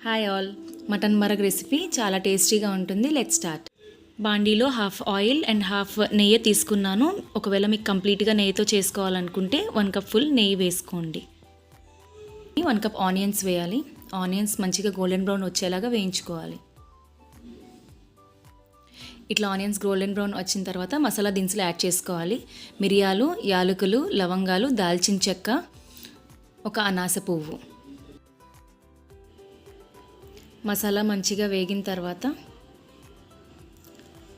Hi all, mutton marag recipe చాలా టేస్టీగా ఉంటుంది. Let's start. బాండీలో హాఫ్ ఆయిల్ అండ్ హాఫ్ నెయ్యి తీసుకున్నాను. ఒకవేళ మీకు కంప్లీట్గా నెయ్యితో చేసుకోవాలనుకుంటే 1 కప్ ఫుల్ నెయ్యి వేసుకోండి. 1 కప్ ఆనియన్స్ వేయాలి. ఆనియన్స్ మంచిగా గోల్డెన్ బ్రౌన్ వచ్చేలాగా వేయించుకోవాలి. ఇట్లా ఆనియన్స్ గోల్డెన్ బ్రౌన్ వచ్చిన తర్వాత మసాలా దినుసులు యాడ్ చేసుకోవాలి. మిరియాలు, యాలకులు, లవంగాలు, దాల్చిన చెక్క, ఒక అనాస పువ్వు. మసాలా మంచిగా వేగిన తర్వాత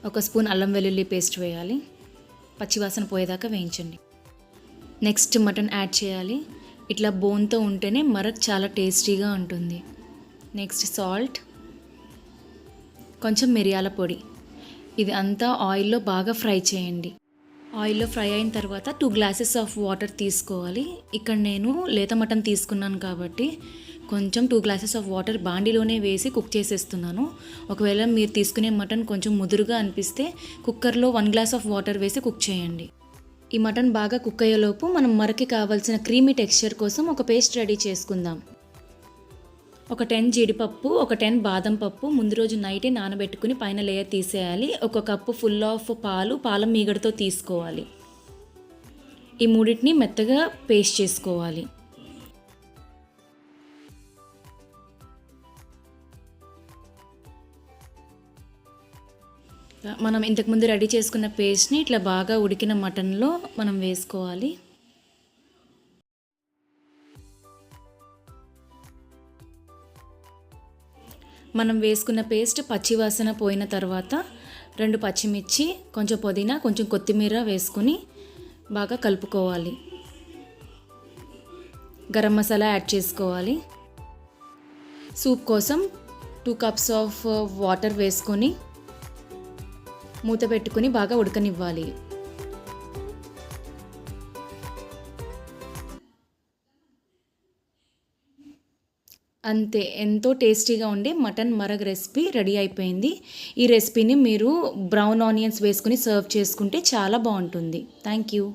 1 స్పూన్ అల్లం వెల్లుల్లి పేస్ట్ వేయాలి. పచ్చివాసన పోయేదాకా వేయించండి. నెక్స్ట్ మటన్ యాడ్ చేయాలి. ఇట్లా బోన్తో ఉంటేనే మరగ్ చాలా టేస్టీగా ఉంటుంది. నెక్స్ట్ సాల్ట్, కొంచెం మిరియాల పొడి. ఇది అంతా ఆయిల్లో బాగా ఫ్రై చేయండి. ఆయిల్లో ఫ్రై అయిన తర్వాత 2 గ్లాసెస్ ఆఫ్ వాటర్ తీసుకోవాలి. ఇక్కడ నేను లేత మటన్ తీసుకున్నాను కాబట్టి కొంచెం 2 గ్లాసెస్ ఆఫ్ వాటర్ బాండీలోనే వేసి కుక్ చేసేస్తున్నాను. ఒకవేళ మీరు తీసుకునే మటన్ కొంచెం ముదురుగా అనిపిస్తే కుక్కర్లో 1 గ్లాస్ ఆఫ్ వాటర్ వేసి కుక్ చేయండి. ఈ మటన్ బాగా కుక్ అయ్యేలోపు మనం మరకి కావాల్సిన క్రీమీ టెక్స్చర్ కోసం ఒక పేస్ట్ రెడీ చేసుకుందాం. ఒక 10 జీడిపప్పు, ఒక 10 బాదం పప్పు ముందు రోజు నైటే నానబెట్టుకుని పైన లేయర్ తీసేయాలి. 1 కప్పు ఫుల్ ఆఫ్ పాలం మీగడతో తీసుకోవాలి. ఈ మూడింటిని మెత్తగా పేస్ట్ చేసుకోవాలి. మనం ఇంతకుముందు రెడీ చేసుకున్న పేస్ట్ని ఇట్లా బాగా ఉడికిన మటన్లో మనం వేసుకోవాలి. మనం వేసుకున్న పేస్ట్ పచ్చివాసన పోయిన తర్వాత 2 పచ్చిమిర్చి, కొంచెం పుదీనా, కొంచెం కొత్తిమీర వేసుకుని బాగా కలుపుకోవాలి. గరం మసాలా యాడ్ చేసుకోవాలి. సూప్ కోసం 2 కప్స్ ఆఫ్ వాటర్ వేసుకొని మూత పెట్టుకుని బాగా ఉడకనివ్వాలి. అంతే, ఎంతో టేస్టీగా ఉండే మటన్ మరగ్ రెసిపీ రెడీ అయిపోయింది. ఈ రెసిపీని మీరు బ్రౌన్ ఆనియన్స్ వేసుకుని సర్వ్ చేసుకుంటే చాలా బాగుంటుంది. Thank you.